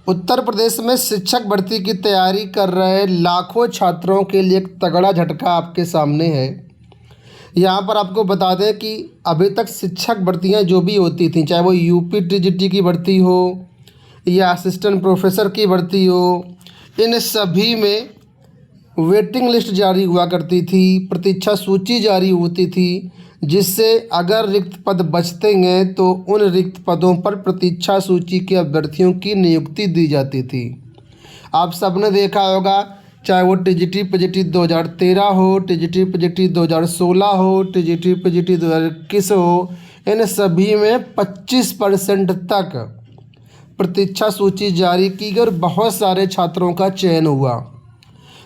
उत्तर प्रदेश में शिक्षक भर्ती की तैयारी कर रहे लाखों छात्रों के लिए एक तगड़ा झटका आपके सामने है। यहाँ पर आपको बता दें कि अभी तक शिक्षक भर्तियाँ जो भी होती थी, चाहे वो यूपी टीजीटी की भर्ती हो या असिस्टेंट प्रोफेसर की भर्ती हो, इन सभी में वेटिंग लिस्ट जारी हुआ करती थी, प्रतीक्षा सूची जारी होती थी, जिससे अगर रिक्त पद बचते हैं तो उन रिक्त पदों पर प्रतीक्षा सूची के अभ्यर्थियों की नियुक्ति दी जाती थी। आप सबने देखा होगा, चाहे वो टीजीटी पीजीटी 2013 हो, टीजीटी पीजीटी 2016 हो, टीजीटी पीजीटी 2021 हो, इन सभी में 25% तक प्रतीक्षा सूची जारी की गई और बहुत सारे छात्रों का चयन हुआ।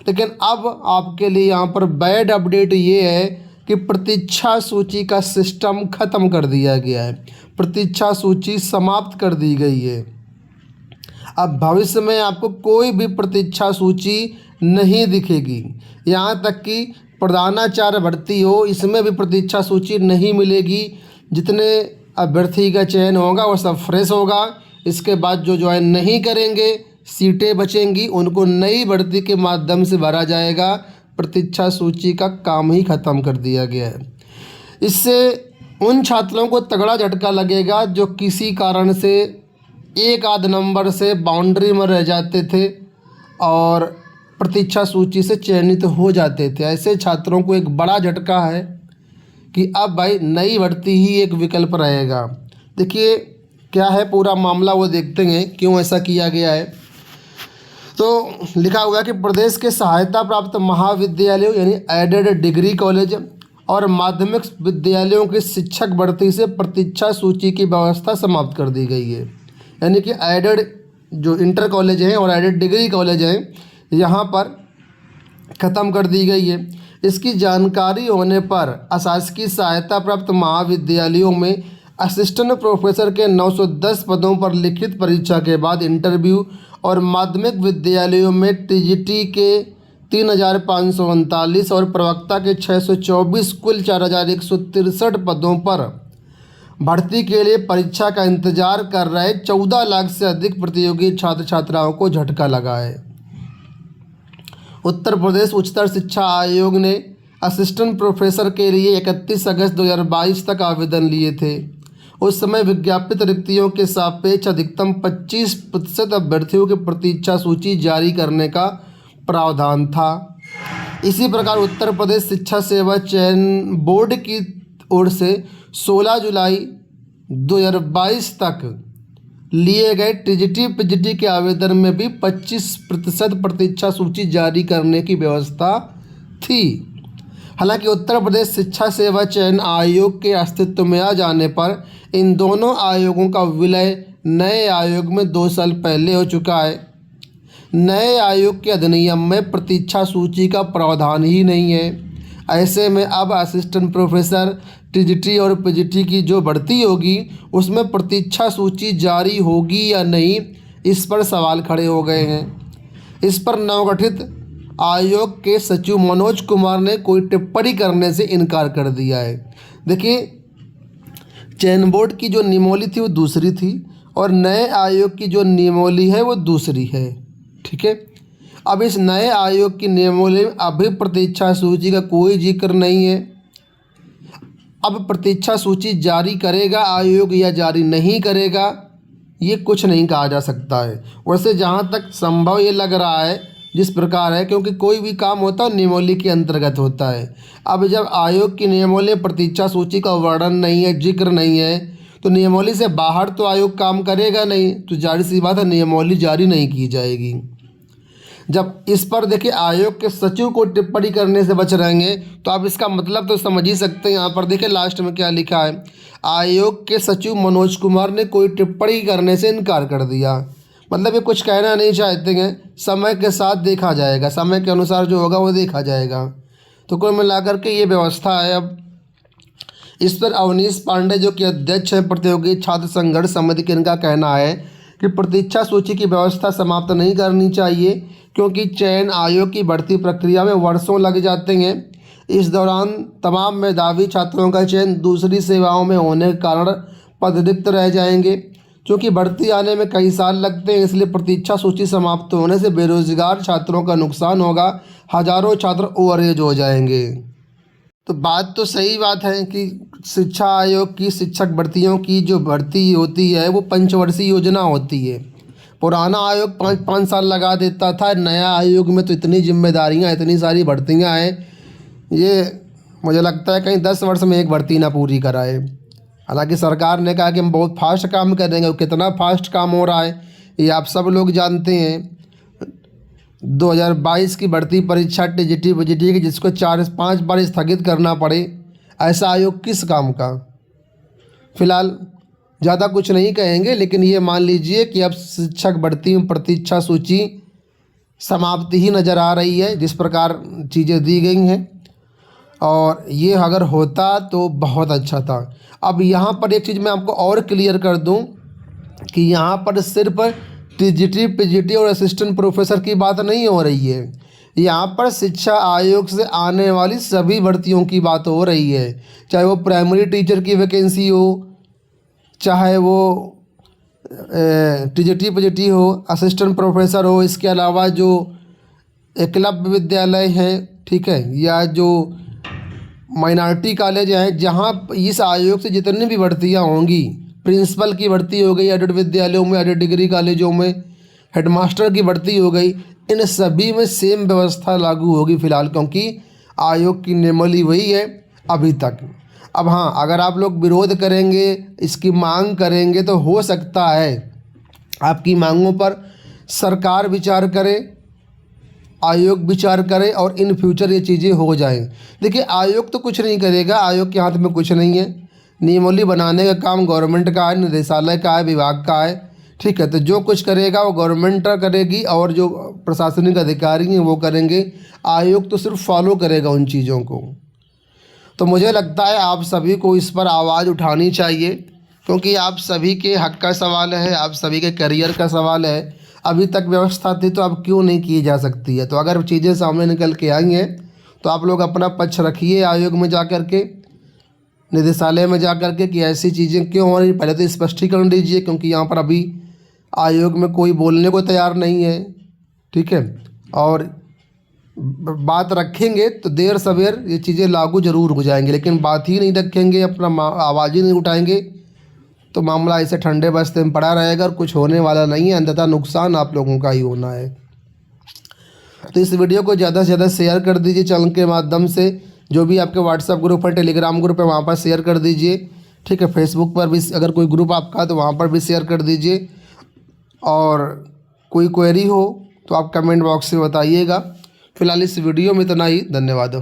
लेकिन अब आपके लिए यहाँ पर बैड अपडेट ये है कि प्रतीक्षा सूची का सिस्टम ख़त्म कर दिया गया है, प्रतीक्षा सूची समाप्त कर दी गई है। अब भविष्य में आपको कोई भी प्रतीक्षा सूची नहीं दिखेगी। यहाँ तक कि प्रधानाचार्य भर्ती हो, इसमें भी प्रतीक्षा सूची नहीं मिलेगी। जितने अभ्यर्थी का चयन होगा वो सब फ्रेश होगा। इसके बाद जो ज्वाइन नहीं करेंगे, सीटें बचेंगी, उनको नई भर्ती के माध्यम से भरा जाएगा। प्रतीक्षा सूची का काम ही ख़त्म कर दिया गया है। इससे उन छात्रों को तगड़ा झटका लगेगा जो किसी कारण से एक आध नंबर से बाउंड्री में रह जाते थे और प्रतीक्षा सूची से चयनित हो जाते थे। ऐसे छात्रों को एक बड़ा झटका है कि अब भाई नई भर्ती ही एक विकल्प रहेगा। देखिए क्या है पूरा मामला, वो देखते हैं क्यों ऐसा किया गया है। तो लिखा हुआ है कि प्रदेश के सहायता प्राप्त महाविद्यालयों यानी एडेड डिग्री कॉलेज और माध्यमिक विद्यालयों की शिक्षक भर्ती से प्रतीक्षा सूची की व्यवस्था समाप्त कर दी गई है। यानी कि एडेड जो इंटर कॉलेज हैं और एडेड डिग्री कॉलेज हैं, यहाँ पर ख़त्म कर दी गई है। इसकी जानकारी होने पर अशासकीय सहायता प्राप्त महाविद्यालयों में असिस्टेंट प्रोफेसर के 910 पदों पर लिखित परीक्षा के बाद इंटरव्यू और माध्यमिक विद्यालयों में टीजीटी के 3539 और प्रवक्ता के 624 कुल 4163 पदों पर भर्ती के लिए परीक्षा का इंतजार कर रहे 14 लाख से अधिक प्रतियोगी छात्र छात्राओं को झटका लगा है। उत्तर प्रदेश उच्चतर शिक्षा आयोग ने असिस्टेंट प्रोफेसर के लिए 31 अगस्त 2022 तक आवेदन लिए थे। उस समय विज्ञापित रिक्तियों के सापेक्ष अधिकतम 25% अभ्यर्थियों की प्रतीक्षा सूची जारी करने का प्रावधान था। इसी प्रकार उत्तर प्रदेश शिक्षा सेवा चयन बोर्ड की ओर से 16 जुलाई 2022 तक लिए गए टीजीटी पीजीटी के आवेदन में भी 25% प्रतीक्षा सूची जारी करने की व्यवस्था थी। हालांकि उत्तर प्रदेश शिक्षा सेवा चयन आयोग के अस्तित्व में आ जाने पर इन दोनों आयोगों का विलय नए आयोग में 2 साल पहले हो चुका है। नए आयोग के अधिनियम में प्रतीक्षा सूची का प्रावधान ही नहीं है। ऐसे में अब असिस्टेंट प्रोफेसर टीजीटी और पीजीटी की जो भर्ती होगी उसमें प्रतीक्षा सूची जारी होगी या नहीं, इस पर सवाल खड़े हो गए हैं। इस पर नवगठित आयोग के सचिव मनोज कुमार ने कोई टिप्पणी करने से इनकार कर दिया है। देखिए चयन बोर्ड की जो नियमावली थी वो दूसरी थी और नए आयोग की जो नियमावली है वो दूसरी है, ठीक है। अब इस नए आयोग की नियमावली में अभी प्रतीक्षा सूची का कोई जिक्र नहीं है। अब प्रतीक्षा सूची जारी करेगा आयोग या जारी नहीं करेगा ये कुछ नहीं कहा जा सकता है। वैसे जहाँ तक संभव ये लग रहा है जिस प्रकार है, क्योंकि कोई भी काम होता है नियमावली के अंतर्गत होता है। अब जब आयोग की नियमावली प्रतीक्षा सूची का वर्णन नहीं है, जिक्र नहीं है, तो नियमावली से बाहर तो आयोग काम करेगा नहीं, तो जाहिर सी बात है नियमावली जारी नहीं की जाएगी। जब इस पर देखिए आयोग के सचिव को टिप्पणी करने से बच रहेंगे तो आप इसका मतलब तो समझ ही सकते हैं। यहाँ पर देखिए लास्ट में क्या लिखा है, आयोग के सचिव मनोज कुमार ने कोई टिप्पणी करने से इनकार कर दिया। मतलब ये कुछ कहना नहीं चाहते हैं, समय के साथ देखा जाएगा, समय के अनुसार जो होगा वो देखा जाएगा। तो कुल मिलाकर के ये व्यवस्था है। अब इस पर अवनीश पांडे जो कि अध्यक्ष हैं प्रतियोगी छात्र संघर्ष समिति के, इनका कहना है कि प्रतीक्षा सूची की व्यवस्था समाप्त नहीं करनी चाहिए क्योंकि चयन आयोग की भर्ती प्रक्रिया में वर्षों लग जाते हैं। इस दौरान तमाम मेधावी छात्रों का चयन दूसरी सेवाओं में होने के कारण पद रिक्त रह जाएंगे। क्योंकि भर्ती आने में कई साल लगते हैं, इसलिए प्रतीक्षा सूची समाप्त होने से बेरोजगार छात्रों का नुकसान होगा, हजारों छात्र ओवरएज हो जाएंगे। तो बात तो सही बात है कि शिक्षा आयोग की शिक्षक भर्तियों की जो भर्ती होती है वो पंचवर्षीय योजना होती है। पुराना आयोग 5-5 साल लगा देता था, नया आयोग में तो इतनी जिम्मेदारियां, इतनी सारी भर्तियां हैं, ये मुझे लगता है कहीं 10 वर्ष में एक भर्ती ना पूरी कराए। हालांकि सरकार ने कहा कि हम बहुत फास्ट काम करेंगे, कितना फास्ट काम हो रहा है ये आप सब लोग जानते हैं। 2022 की भर्ती परीक्षा टीजीटी वीजीटी की जिसको 4-5 बार स्थगित करना पड़े, ऐसा आयोग किस काम का। फिलहाल ज़्यादा कुछ नहीं कहेंगे, लेकिन ये मान लीजिए कि अब शिक्षक भर्ती में प्रतीक्षा सूची समाप्ति ही नज़र आ रही है जिस प्रकार चीज़ें दी गई हैं, और ये अगर होता तो बहुत अच्छा था। अब यहाँ पर एक चीज़ मैं आपको और क्लियर कर दूँ कि यहाँ पर सिर्फ टीजीटी पीजीटी और असिस्टेंट प्रोफेसर की बात नहीं हो रही है, यहाँ पर शिक्षा आयोग से आने वाली सभी भर्तियों की बात हो रही है। चाहे वो प्राइमरी टीचर की वैकेंसी हो, चाहे वो टीजीटी पीजीटी हो, असिस्टेंट प्रोफेसर हो, इसके अलावा जो एकलव्य विद्यालय है, ठीक है, या जो माइनॉरिटी कॉलेज हैं, जहाँ इस आयोग से जितनी भी भर्तियाँ होंगी, प्रिंसिपल की भर्ती हो गई एडेड विद्यालयों में, एडेड डिग्री कॉलेजों में, हेडमास्टर की भर्ती हो गई, इन सभी में सेम व्यवस्था लागू होगी फ़िलहाल, क्योंकि आयोग की नियमावली वही है अभी तक। अब हाँ, अगर आप लोग विरोध करेंगे, इसकी मांग करेंगे, तो हो सकता है आपकी मांगों पर सरकार विचार करे, आयोग विचार करे और इन फ्यूचर ये चीज़ें हो जाएं। देखिए, आयोग तो कुछ नहीं करेगा, आयोग के हाथ में कुछ नहीं है। नियमावली बनाने का काम गवर्नमेंट का है, निदेशालय का है, विभाग का है, ठीक है। तो जो कुछ करेगा वो गवर्नमेंट करेगी और जो प्रशासनिक अधिकारी हैं वो करेंगे, आयोग तो सिर्फ फॉलो करेगा उन चीज़ों को। तो मुझे लगता है आप सभी को इस पर आवाज़ उठानी चाहिए, क्योंकि आप सभी के हक का सवाल है, आप सभी के करियर का सवाल है। अभी तक व्यवस्था थी तो अब क्यों नहीं की जा सकती है। तो अगर चीज़ें सामने निकल के आई हैं तो आप लोग अपना पक्ष रखिए आयोग में जा कर के, निदेशालय में जा कर के, कि ऐसी चीज़ें क्यों हो रही। पहले तो स्पष्टीकरण दीजिए, क्योंकि यहाँ पर अभी आयोग में कोई बोलने को तैयार नहीं है, ठीक है। और बात रखेंगे तो देर सवेर ये चीज़ें लागू ज़रूर हो जाएंगी, लेकिन बात ही नहीं रखेंगे, अपना आवाज़ ही नहीं उठाएंगे, तो मामला ऐसे ठंडे बस्ते में पड़ा रहेगा और कुछ होने वाला नहीं है। अंततः नुकसान आप लोगों का ही होना है। तो इस वीडियो को ज़्यादा से ज़्यादा शेयर कर दीजिए चैनल के माध्यम से। जो भी आपके व्हाट्सएप ग्रुप है, टेलीग्राम ग्रुप है, वहाँ पर शेयर कर दीजिए, ठीक है। फेसबुक पर भी अगर कोई ग्रुप आपका है तो वहाँ पर भी शेयर कर दीजिए। और कोई क्वेरी हो तो आप कमेंट बॉक्स में बताइएगा। फिलहाल इस वीडियो में इतना ही, धन्यवाद।